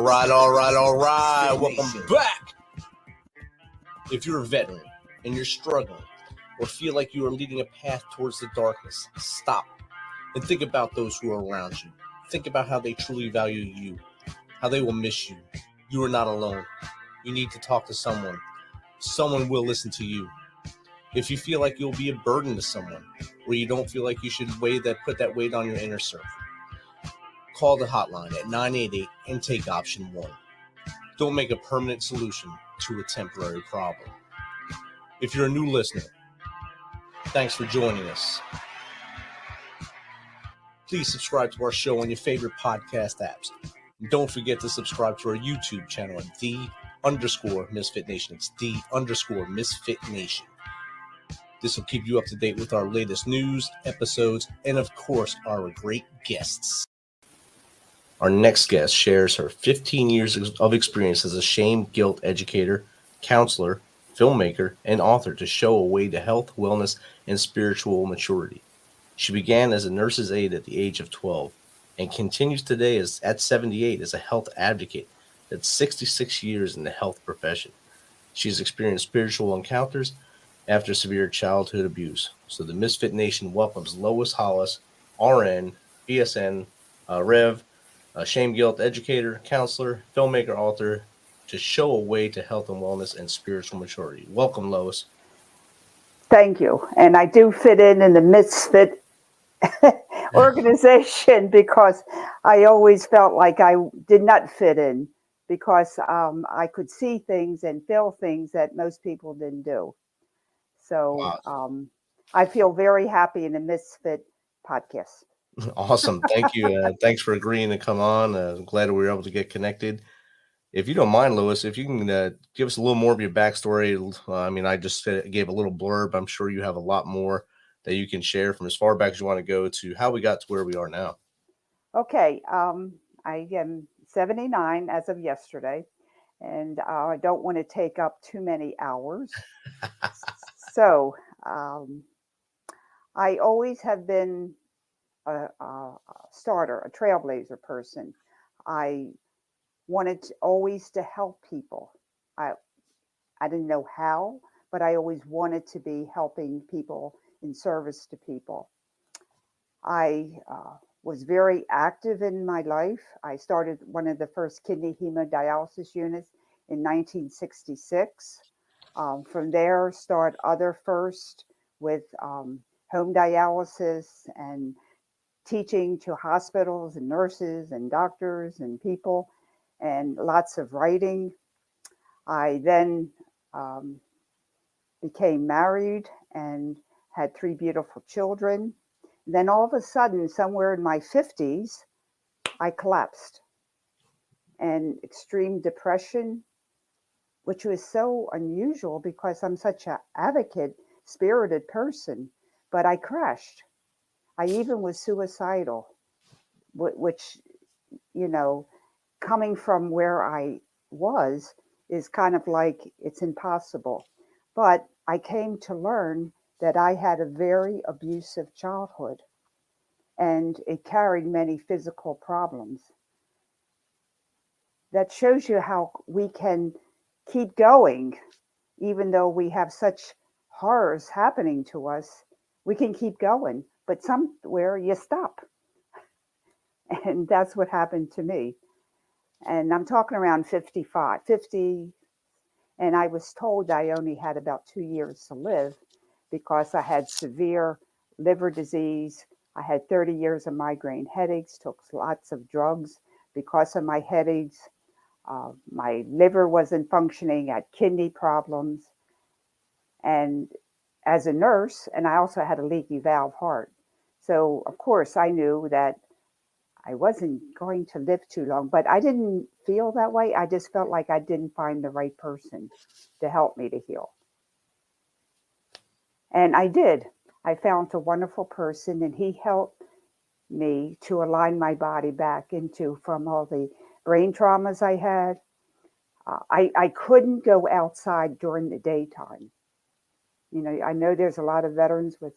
All right. Welcome back. If you're a veteran and you're struggling or feel like you are leading a path towards the darkness, stop and think about those who are around you. Think about how they truly value you, how they will miss you. You are not alone. You need to talk to someone. Someone will listen to you. If you feel like you'll be a burden to someone, or you don't feel like you should put that weight on your inner circle, call the hotline at 988 and take option 1. Don't make a permanent solution to a temporary problem. If you're a new listener, thanks for joining us. Please subscribe to our show on your favorite podcast apps. And don't forget to subscribe to our YouTube channel at _MisFitNation. It's _MisFitNation. This will keep you up to date with our latest news, episodes, and of course, our great guests. Our next guest shares her 15 years of experience as a shame guilt educator, counselor, filmmaker, and author to show a way to health, wellness, and spiritual maturity. She began as a nurse's aide at the age of 12 and continues today at 78 as a health advocate. That's 66 years in the health profession. She's experienced spiritual encounters after severe childhood abuse. So the Misfit Nation welcomes Lois Hollis, RN, BSN, REV, a shame guilt educator, counselor, filmmaker, author, to show a way to health and wellness and spiritual maturity. Welcome, Lois. Thank you. And I do fit in the Misfit organization because I always felt like I did not fit in because I could see things and feel things that most people didn't do. So I feel very happy in the Misfit podcast. Awesome. Thank you. Thanks for agreeing to come on. I'm glad we were able to get connected. If you don't mind, Lois, if you can give us a little more of your backstory. I just gave a little blurb. I'm sure you have a lot more that you can share from as far back as you want to go to how we got to where we are now. Okay. I am 79 as of yesterday, and I don't want to take up too many hours. So I always have been a starter, a trailblazer person. I wanted always to help people. I didn't know how, but I always wanted to be helping people in service to people. I was very active in my life. I started one of the first kidney hemodialysis units in 1966. From there, start other first with home dialysis and teaching to hospitals and nurses and doctors and people, and lots of writing. I then became married and had 3 beautiful children. Then all of a sudden, somewhere in my 50s, I collapsed. And extreme depression, which was so unusual because I'm such an advocate, spirited person, but I crashed. I even was suicidal, which, coming from where I was is kind of like it's impossible. But I came to learn that I had a very abusive childhood and it carried many physical problems. That shows you how we can keep going, even though we have such horrors happening to us. We can keep going, but somewhere you stop. And that's what happened to me. And I'm talking around 50, and I was told I only had about 2 years to live because I had severe liver disease. I had 30 years of migraine headaches, took lots of drugs because of my headaches. My liver wasn't functioning, I had kidney problems. And as a nurse, and I also had a leaky valve heart. So, of course, I knew that I wasn't going to live too long, but I didn't feel that way. I just felt like I didn't find the right person to help me to heal. And I did. I found a wonderful person, and he helped me to align my body back from all the brain traumas I had. I couldn't go outside during the daytime. I know there's a lot of veterans with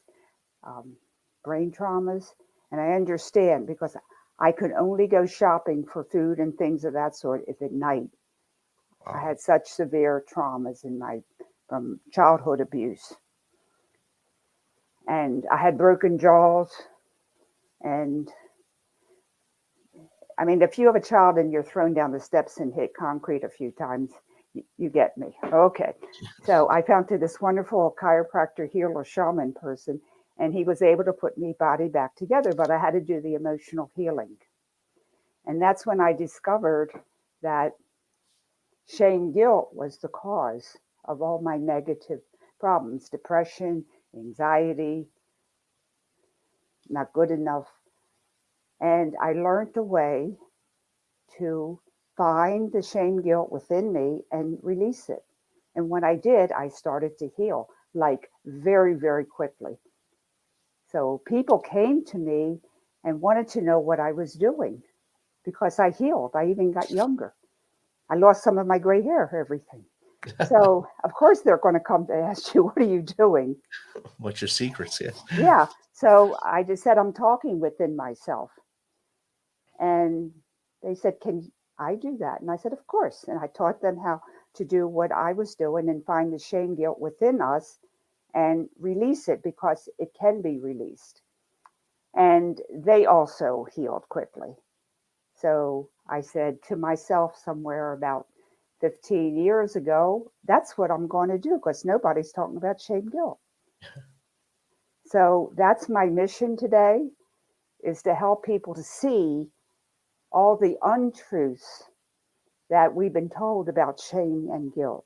brain traumas, and I understand because I could only go shopping for food and things of that sort if at night. I Wow. had such severe traumas from childhood abuse. And I had broken jaws. And I mean, if you have a child and you're thrown down the steps and hit concrete a few times, you get me. Okay. So I found this wonderful chiropractor, healer, shaman person, and he was able to put me body back together, but I had to do the emotional healing. And that's when I discovered that shame, guilt was the cause of all my negative problems, depression, anxiety, not good enough. And I learned a way to find the shame, guilt within me and release it. And when I did, I started to heal like very, very quickly. So people came to me and wanted to know what I was doing because I healed. I even got younger. I lost some of my gray hair, everything. So, of course, they're going to come to ask you, what are you doing? What's your secrets? Yeah. Yeah. So I just said, I'm talking within myself. And they said, can I do that? And I said, of course. And I taught them how to do what I was doing and find the shame, guilt within us and release it because it can be released. And they also healed quickly. So I said to myself somewhere about 15 years ago, that's what I'm going to do because nobody's talking about shame, guilt. So that's my mission today, is to help people to see all the untruths that we've been told about shame and guilt.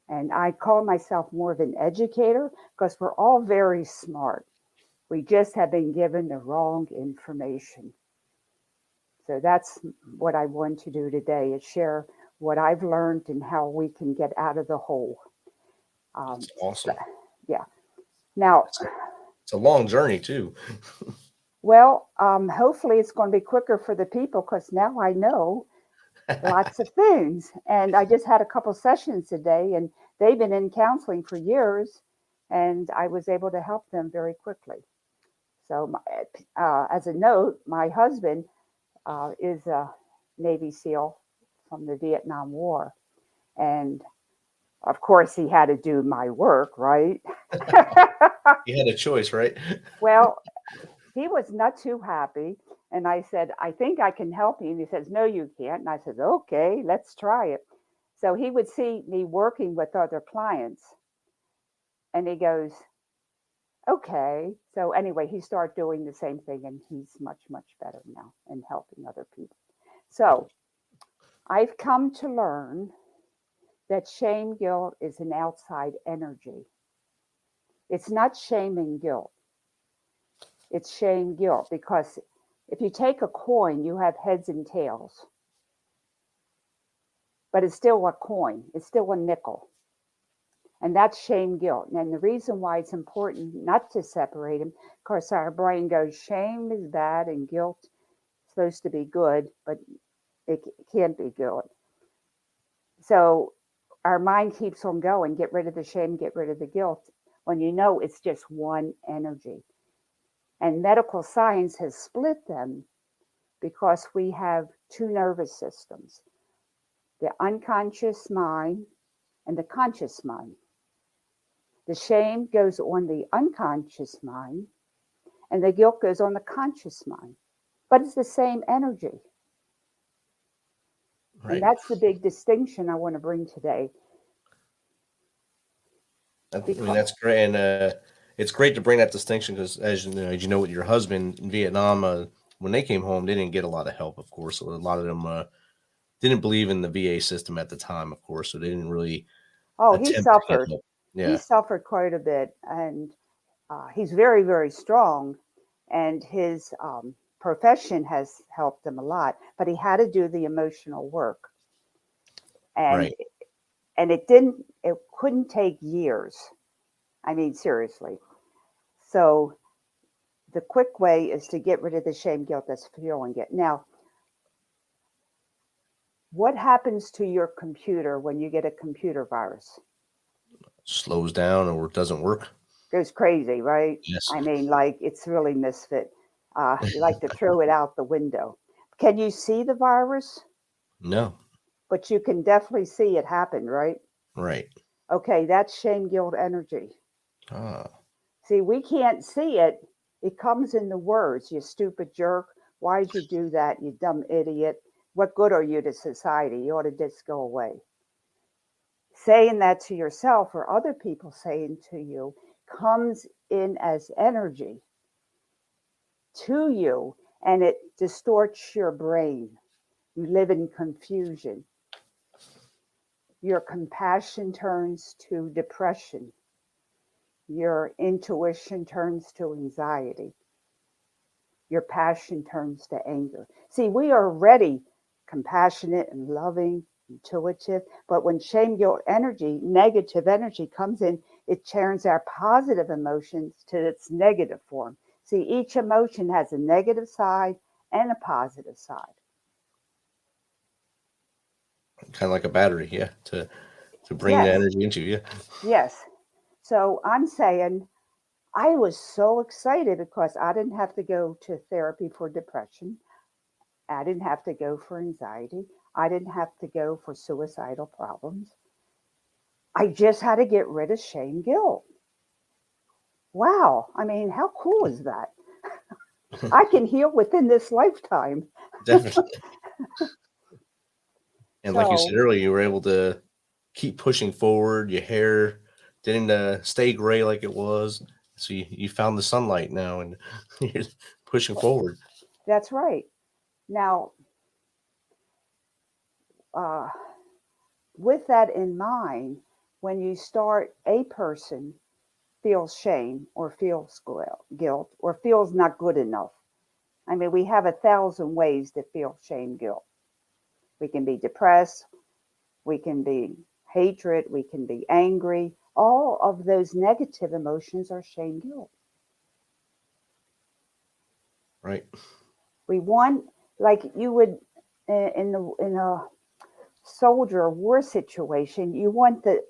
And I call myself more of an educator because we're all very smart. We just have been given the wrong information. So that's what I want to do today, is share what I've learned and how we can get out of the hole. Um, That's awesome. yeah. Now, It's a long journey too. well, hopefully it's going to be quicker for the people because now I know lots of things. And I just had a couple sessions today, and they've been in counseling for years, and I was able to help them very quickly. So, as a note, my husband is a Navy SEAL from the Vietnam War. And of course, he had to do my work, right? You had a choice, right? Well, he was not too happy. And I said, I think I can help you. And he says, no, you can't. And I said, okay, let's try it. So he would see me working with other clients and he goes, okay. So anyway, he started doing the same thing and he's much, much better now in helping other people. So I've come to learn that shame, guilt is an outside energy. It's not shame and guilt. It's shame, guilt, because if you take a coin, you have heads and tails, but it's still a coin. It's still a nickel. And that's shame, guilt. And the reason why it's important not to separate them, because our brain goes, shame is bad and guilt is supposed to be good, but it can't be good. So our mind keeps on going, get rid of the shame, get rid of the guilt, when you know it's just one energy. And medical science has split them because we have two nervous systems, the unconscious mind and the conscious mind. The shame goes on the unconscious mind and the guilt goes on the conscious mind. But it's the same energy. And Right. that's the big distinction I want to bring today. I mean, Because, that's great, and it's great to bring that distinction because, as you know, with your husband in Vietnam, when they came home, they didn't get a lot of help, of course. So a lot of them didn't believe in the VA system at the time, of course, so they didn't really oh, he attempt to get suffered. help. He Yeah, suffered quite a bit. And he's very, very strong. And his profession has helped him a lot. But he had to do the emotional work. And right. it couldn't take years. I mean, seriously. So the quick way is to get rid of the shame, guilt that's fueling it. Now, what happens to your computer when you get a computer virus? Slows down or doesn't work. Goes crazy, right? Yes. I mean, like it's really misfit. You like to throw it out the window. Can you see the virus? No. But you can definitely see it happen, right? Right. Okay, that's shame, guilt, energy. Ah. See, we can't see it. It comes in the words, you stupid jerk. Why'd you do that, you dumb idiot? What good are you to society? You ought to just go away. Saying that to yourself or other people saying to you comes in as energy to you and it distorts your brain. You live in confusion. Your compassion turns to depression. Your intuition turns to anxiety. Your passion turns to anger. See, we are already compassionate and loving, intuitive, but when shame, guilt, energy, negative energy comes in, it turns our positive emotions to its negative form. See, each emotion has a negative side and a positive side. Kind of like a battery, yeah, to bring the Yes, energy into you. yes. So I'm saying I was so excited because I didn't have to go to therapy for depression. I didn't have to go for anxiety. I didn't have to go for suicidal problems. I just had to get rid of shame, guilt. Wow. I mean, how cool is that? I can heal within this lifetime. Definitely. And like you said So, earlier, you were able to keep pushing forward. Your hair didn't stay gray like it was. So you found the sunlight now and you're pushing forward. that's right. Now, uh, with that in mind, when you start, a person feels shame or feels guilt or feels not good enough. I mean, we have 1,000 ways to feel shame, guilt. We can be depressed, we can be hatred, we can be angry. All of those negative emotions are shame, guilt. Right. We want, like you would in a soldier war situation, you want the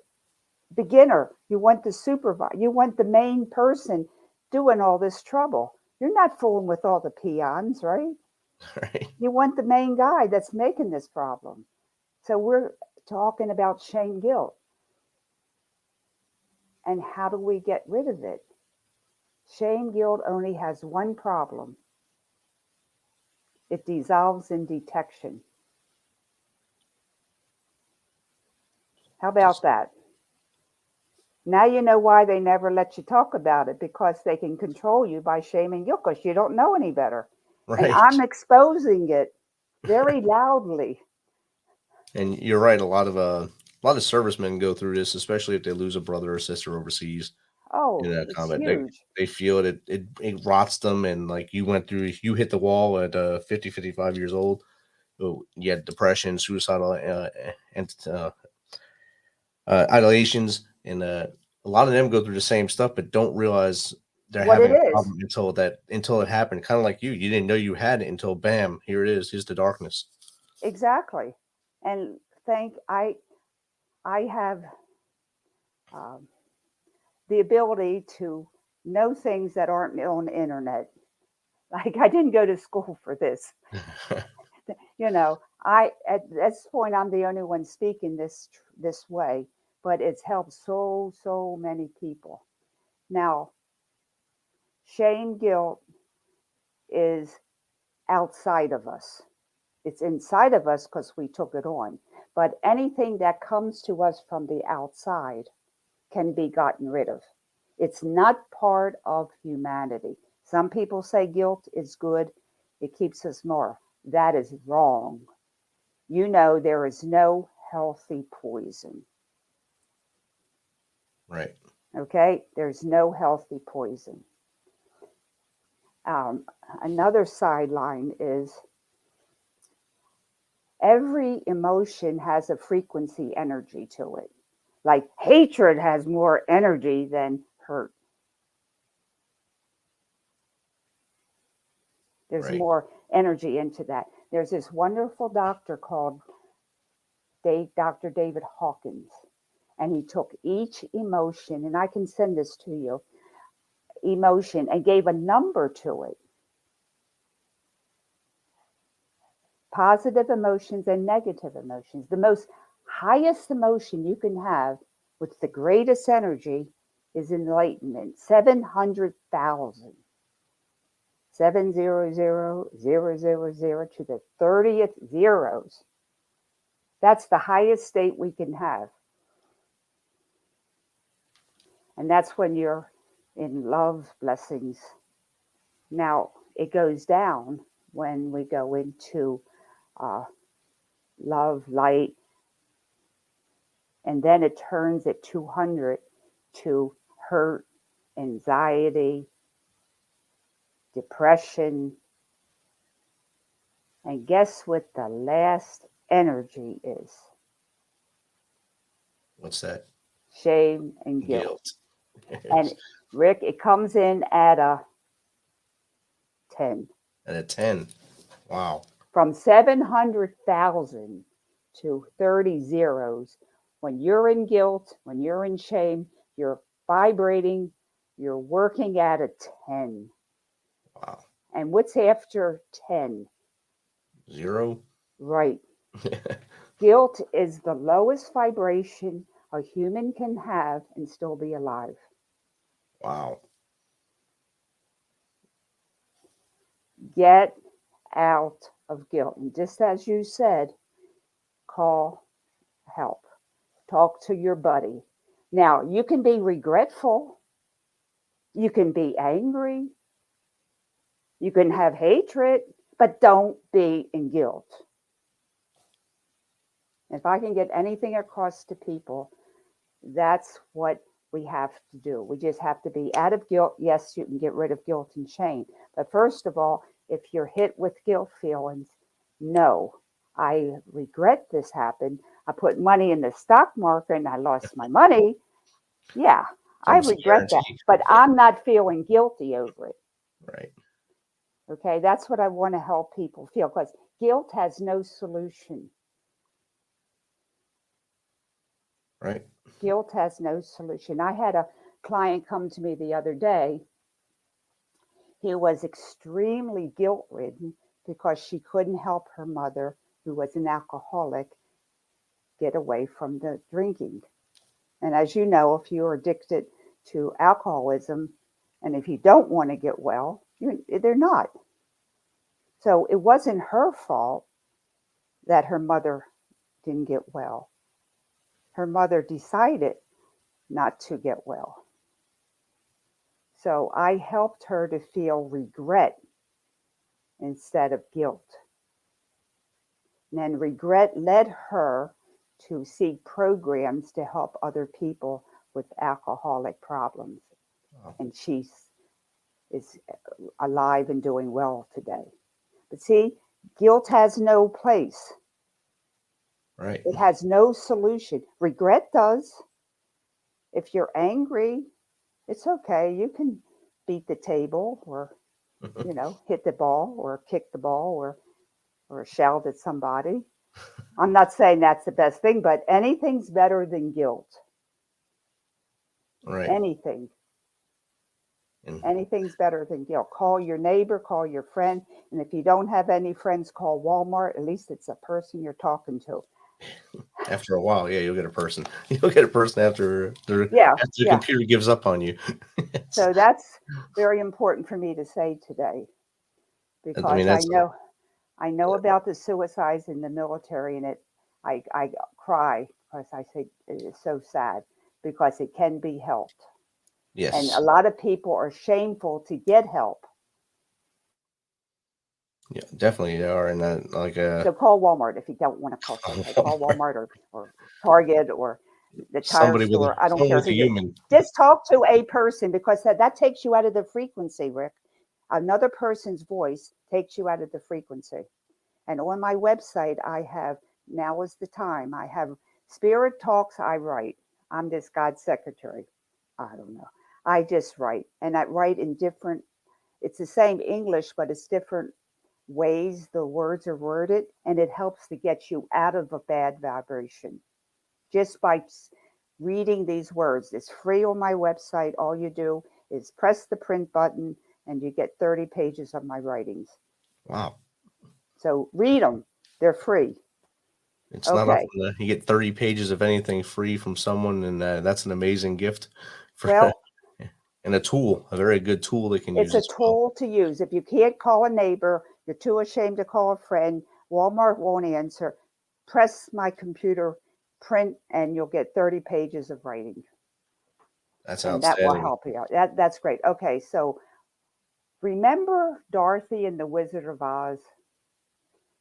beginner, you want the supervisor, you want the main person doing all this trouble. You're not fooling with all the peons, right? Right. You want the main guy that's making this problem. So we're talking about shame, guilt. And how do we get rid of it? Shame, guilt only has one problem: it dissolves in detection. How about Just that? Now you know why they never let you talk about it, because they can control you by shaming you because you don't know any better. And right. I'm exposing it very loudly. And you're right. A lot of servicemen go through this, especially if they lose a brother or sister overseas Oh, in a it's combat. They huge. they feel it. It rots them, and like you went through, you hit the wall at 50, 55 years old. You had depression, suicidal, and ideations, and a lot of them go through the same stuff, but don't realize they're What having it a is. problem until it happened. Kind of like you didn't know you had it until bam, here it is. Here's the darkness. Exactly. And thank I have um, the ability to know things that aren't on the internet. Like I didn't go to school for this. You know, I at this point I'm the only one speaking this way, but it's helped so many people. Now, shame, guilt is outside of us. It's inside of us because we took it on. But anything that comes to us from the outside can be gotten rid of. It's not part of humanity. Some people say guilt is good, it keeps us more. That is wrong. You know, there is no healthy poison. Right. Okay? There's no healthy poison. Um, Another sideline is every emotion has a frequency energy to it. Like hatred has more energy than hurt. There's Right. more energy into that. There's this wonderful doctor called Dr. David Hawkins, and he took each emotion, and I can send this to you, emotion, and gave a number to it. positive emotions and negative emotions. The most highest emotion you can have with the greatest energy is enlightenment. 700,000. 700,000 to the 30th zeros. That's the highest state we can have. And that's when you're in love, blessings. Now, it goes down when we go into love, light, and then it turns at 200 to hurt, anxiety, depression. And guess what the last energy is? What's that? Shame and guilt. And Rick, it comes in at a 10. At a 10. Wow. From 700,000 to 30 zeros. When you're in guilt, when you're in shame, you're vibrating, you're working at a 10. Wow. And what's after 10? 0. Right. Guilt is the lowest vibration a human can have and still be alive. Wow. Get out of guilt. And just as you said, call help. Talk to your buddy. Now, you can be regretful. You can be angry. You can have hatred, but don't be in guilt. If I can get anything across to people, that's what we have to do. We just have to be out of guilt. Yes, you can get rid of guilt and shame. But first of all, if you're hit with guilt feelings, no, I regret this happened. I put money in the stock market and I lost my money. Yeah, I regret that. But I'm not feeling guilty over it. Right. Okay, that's what I want to help people feel, because guilt has no solution. Right. Guilt has no solution. I had a client come to me the other day. He was extremely guilt-ridden because she couldn't help her mother, who was an alcoholic, get away from the drinking. And as you know, if you're addicted to alcoholism, and if you don't want to get well, they're not. So it wasn't her fault that her mother didn't get well. Her mother decided not to get well. So I helped her to feel regret instead of guilt. And then regret led her to seek programs to help other people with alcoholic problems. Wow. And she is alive and doing well today. But see, guilt has no place. Right. It has no solution. Regret does. If you're angry, it's okay. You can beat the table or, hit the ball or kick the ball or shout at somebody. I'm not saying that's the best thing, but anything's better than guilt. Right. Anything. Anything's better than guilt. Call your neighbor, call your friend. And if you don't have any friends, call Walmart. At least it's a person you're talking to. After a while, yeah, you'll get a person. You'll get a person after the computer gives up on you. So that's very important for me to say today, because I know about the suicides in the military, and I cry because I say it is so sad, because it can be helped. Yes. And a lot of people are shameful to get help. Yeah, definitely they are. And so call Walmart if you don't want to call somebody. Call Walmart or Target or the tire store. I don't care who human. Just talk to a person, because that takes you out of the frequency, Rick. Another person's voice takes you out of the frequency. And on my website, I have, now is the time, I have Spirit Talks I write. I'm just God's secretary. I don't know. I just write. And I write in different, it's the same English, but it's different ways the words are worded. And it helps to get you out of a bad vibration just by reading these words. It's free on my website. All you do is press the print button and you get 30 pages of my writings. Wow. So read them. They're free. It's not Okay. often you get 30 pages of anything free from someone, and that's an amazing gift for Well, and a very good tool they can it's use a as well. tool to use. If you can't call a neighbor, you're too ashamed to call a friend, Walmart won't answer, press my computer, print, and you'll get 30 pages of writing. That's And that will outstanding. help you out. That's great. Okay, so remember Dorothy in The Wizard of Oz?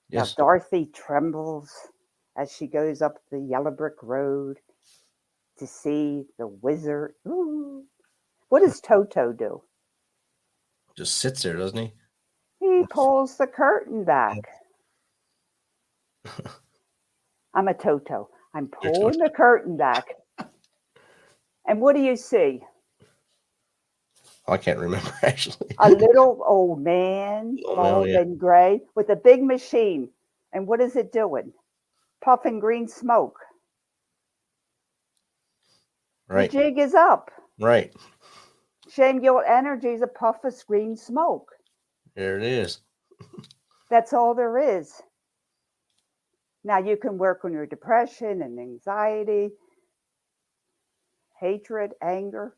Now, Yes. Dorothy trembles as she goes up the yellow brick road to see the wizard. Ooh. What does Toto do? Just sits there, doesn't he? He pulls the curtain back. I'm a Toto. I'm You're pulling the curtain back. And what do you see? I can't remember actually. A little old man, Oh no, bald yeah. and gray, with a big machine. And what is it doing? Puffing green smoke. The Right. jig is up. Right. Shame, guilt, energy is a puff of green smoke. There it is. That's all there is. Now you can work on your depression and anxiety, hatred, anger.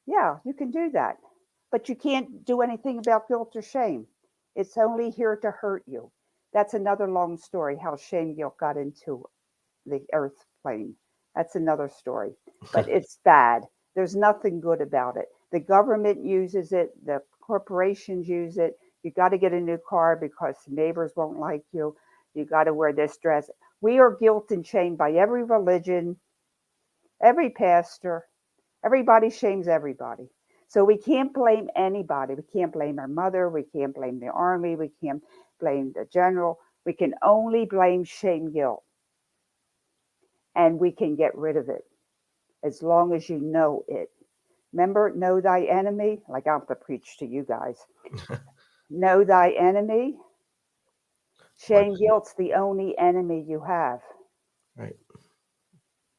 Yeah, you can do that. But you can't do anything about guilt or shame. It's only here to hurt you. That's another long story how shame guilt got into the earth plane. That's another story. But it's bad. There's nothing good about it. The government uses it, the corporations use it. You got to get a new car because neighbors won't like you. You got to wear this dress. We are guilt and shamed by every religion, every pastor. Everybody shames everybody. So we can't blame anybody. We can't blame our mother. We can't blame the army. We can't blame the general. We can only blame shame guilt. And we can get rid of it as long as you know it. Remember, know thy enemy? Like I have to preach to you guys. Know thy enemy. Shame guilt's the only enemy you have. Right.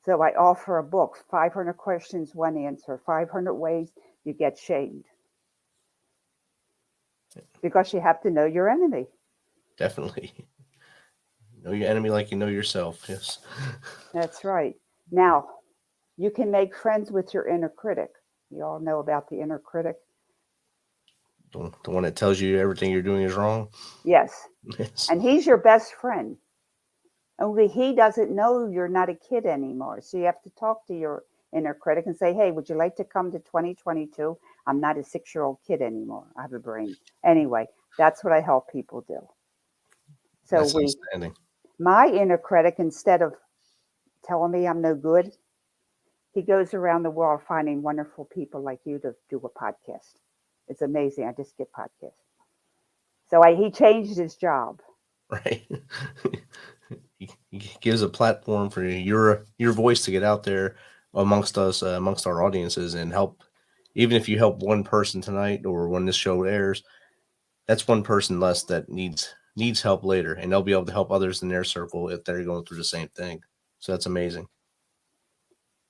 So I offer a book, 500 questions, one answer, 500 ways you get shamed. Because you have to know your enemy. Definitely. Know your enemy like you know yourself. Yes. That's right. Now, you can make friends with your inner critic. You all know about the inner critic. The one that tells you everything you're doing is wrong. Yes. Yes. And he's your best friend. Only he doesn't know you're not a kid anymore. So you have to talk to your inner critic and say, hey, would you like to come to 2022? I'm not a 6-year-old kid anymore. I have a brain. Anyway, that's what I help people do. So That's outstanding. my inner critic, instead of telling me I'm no good, he goes around the world finding wonderful people like you to do a podcast. It's amazing. I just get podcasts. So he changed his job. Right. He gives a platform for your voice to get out there amongst us, amongst our audiences, and help. Even if you help one person tonight or when this show airs, that's one person less that needs help later, and they'll be able to help others in their circle if they're going through the same thing. So that's amazing.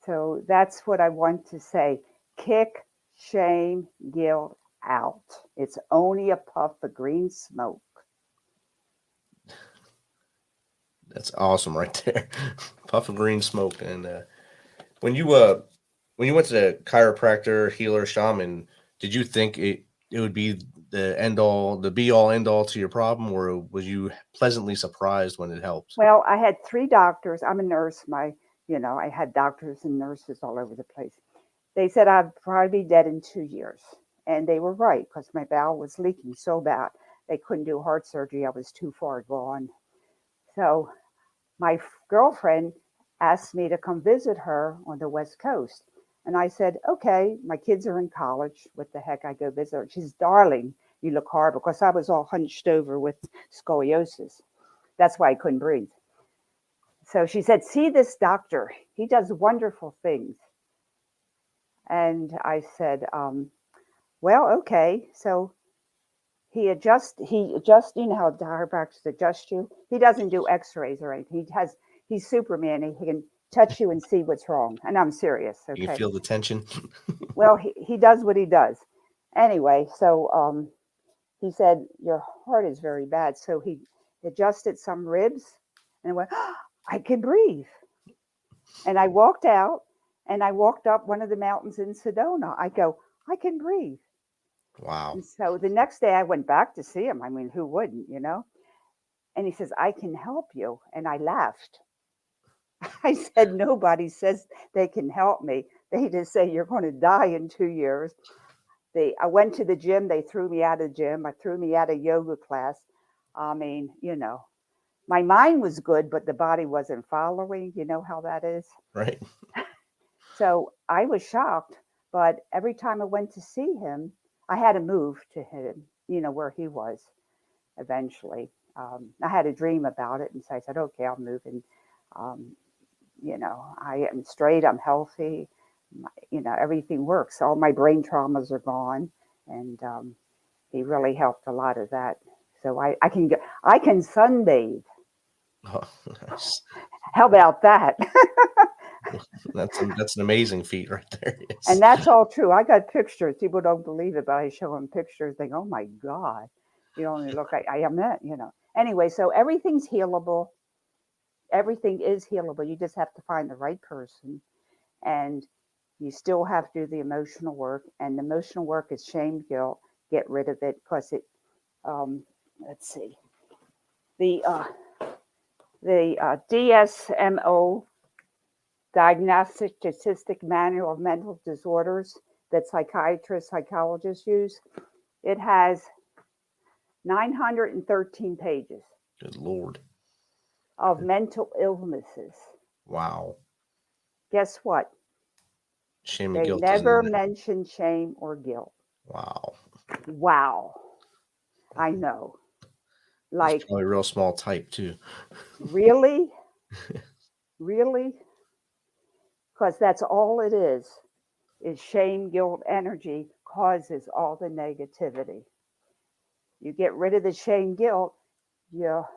So that's what I want to say. Kick shame, guilt out. It's only a puff of green smoke. That's awesome right there. Puff of green smoke. And when you went to the chiropractor, healer, shaman, did you think it would be the be all end all to your problem, or was you pleasantly surprised when it helped? Well, I had 3 doctors. I'm a nurse. I had doctors and nurses all over the place. They said I'd probably be dead in 2 years. And they were right because my bowel was leaking so bad. They couldn't do heart surgery. I was too far gone. So my girlfriend asked me to come visit her on the West Coast. And I said, okay, my kids are in college. What the heck? I go visit her. She's, darling, you look horrible because I was all hunched over with scoliosis. That's why I couldn't breathe. So she said, see this doctor. He does wonderful things. And I said, well, okay. So he adjusts, you know how chiropractors adjust you? He doesn't do x-rays or anything. He's Superman. He can touch you and see what's wrong. And I'm serious. You can Okay. feel the tension. Well, he does what he does. Anyway, so he said, your heart is very bad. So he adjusted some ribs, and I went, oh, I can breathe. And I walked out and I walked up one of the mountains in Sedona. I go, I can breathe. Wow. And so the next day I went back to see him. I mean, who wouldn't, you know? And he says, I can help you. And I laughed. I said, nobody says they can help me. They just say you're going to die in 2 years. I went to the gym. They threw me out of the gym. I threw me out of yoga class. I mean, you know, my mind was good, but the body wasn't following. You know how that is? Right. So I was shocked. But every time I went to see him, I had to move to him, you know, where he was eventually. I had a dream about it. And so I said, okay, I'll move. And, you know, I am straight, I'm healthy, you know, everything works. All my brain traumas are gone. And he really helped a lot of that. So I can sunbathe. Oh, nice. How about that? That's an amazing feat right there. Yes. And that's all true. I got pictures. People don't believe it, but I show them pictures. They go, oh my God. You only look like I am that, you know. Anyway, so everything's healable. Everything is healable. You just have to find the right person. And you still have to do the emotional work. And the emotional work is shame, guilt. Get rid of it because it, let's see, the DSMO, Diagnostic Statistic Manual of Mental Disorders, that psychiatrists, psychologists use, it has 913 pages Good Lord. of mental illnesses. Wow. Guess what? Shame and They guilt isn't never in there. mention shame or guilt. Wow. Wow. I know. It's Like, probably real small type too. really? Really? Because that's all it is shame, guilt, energy causes all the negativity. You get rid of the shame, guilt, your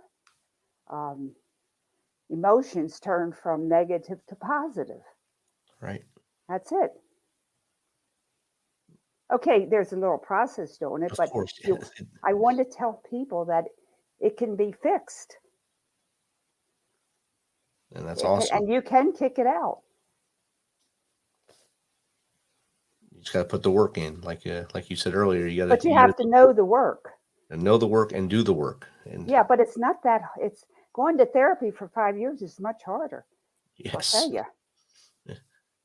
um, emotions turn from negative to positive. Right. That's it. Okay, there's a little process doing it, Of but course. I want to tell people that it can be fixed. And that's awesome. And you can kick it out. You just got to put the work in, like you said earlier. But you have to know the work. And know the work and do the work. And yeah, but it's not that. It's going to therapy for 5 years is much harder. I'll yes. tell you.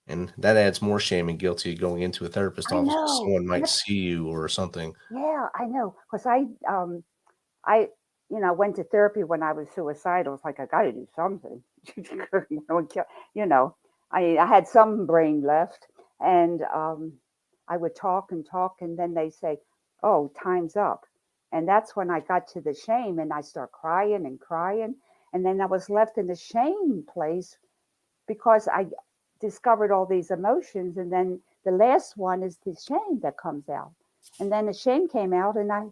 And that adds more shame and guilt to you going into a therapist I office. know. Someone might see you or something. Yeah, I know. Because I, you know, went to therapy when I was suicidal. It's like I got to do something. you know, I had some brain left, and I would talk and talk, and then they say, "Oh, time's up," and that's when I got to the shame, and I start crying and crying, and then I was left in the shame place because I discovered all these emotions, and then the last one is the shame that comes out, and then the shame came out, and I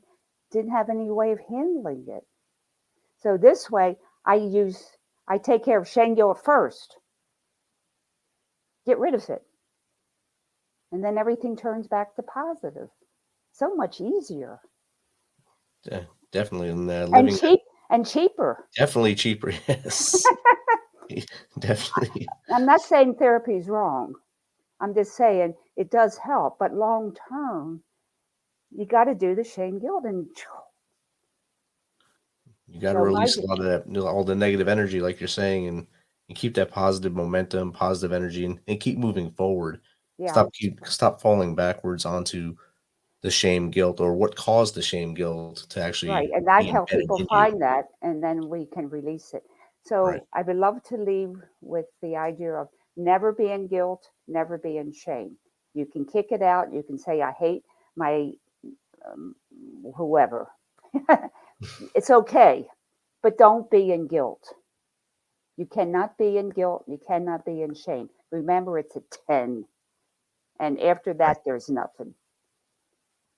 didn't have any way of handling it. So this way, I take care of shame guilt first, get rid of it, and then everything turns back to positive. So much easier. Yeah, definitely. And living And cheaper. definitely cheaper. Yes. Definitely. I'm not saying therapy is wrong. I'm just saying it does help, but long term, you got to do the shame guilt and You got to so release a lot of that, all the negative energy, like you're saying, and keep that positive momentum, positive energy, and keep moving forward. yeah. Stop falling backwards onto the shame, guilt, or what caused the shame, guilt to Right. actually And I be help embedded people in you. find that and then we can release it. Right. So I would love to leave with the idea of never be in guilt, never be in shame. You can kick it out. You can say, I hate my um, whoever. It's okay, but don't be in guilt. You cannot be in guilt. You cannot be in shame. Remember, it's a 10. And after Right. that, there's nothing.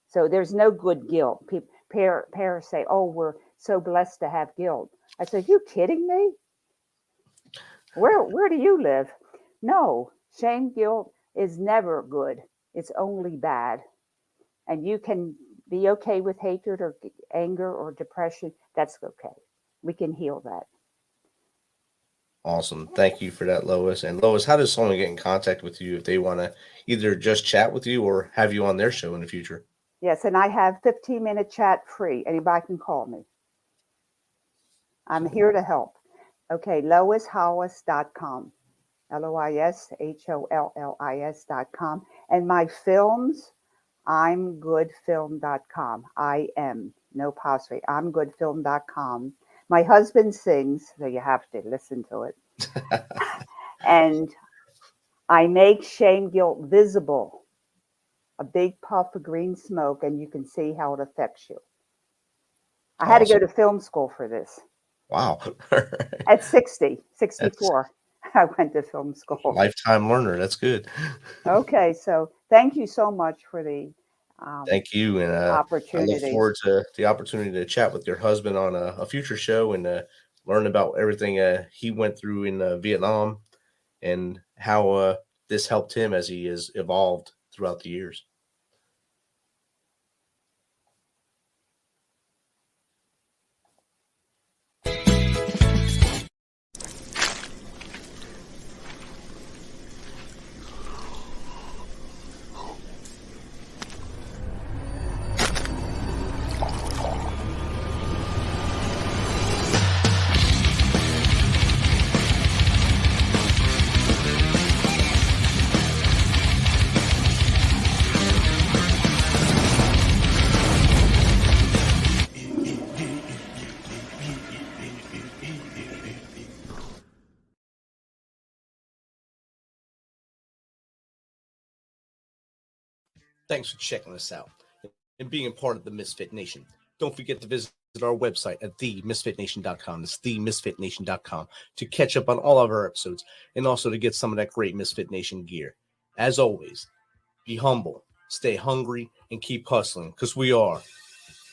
So there's no good guilt. Parents say, "Oh, we're so blessed to have guilt." I said, "You kidding me? Where do you live?" No, shame, guilt is never good. It's only bad. And you can be okay with hatred or anger or depression. That's okay. we can heal that. Awesome. Thank you for that, Lois. And Lois, how does someone get in contact with you if they want to either just chat with you or have you on their show in the future? Yes, and I have 15-minute chat free. Anybody can call me. I'm here to help. Okay, loishollis.com. LOISHOLLIS.com. And my films, imgoodfilm.com. No apostrophe, imgoodfilm.com. My husband sings, so you have to listen to it. And I make shame guilt visible. A big puff of green smoke, and you can see how it affects you. I had to go to film school for this. Wow. At 64, I went to film school. Lifetime learner. That's good. Okay, so thank you so much for the Thank you. And I look opportunity. forward to the opportunity to chat with your husband on a future show and learn about everything he went through in Vietnam and how this helped him as he has evolved throughout the years. Thanks for checking us out and being a part of the Misfit Nation. Don't forget to visit our website at themisfitnation.com. It's themisfitnation.com to catch up on all of our episodes and also to get some of that great Misfit Nation gear. As always, be humble, stay hungry, and keep hustling because we are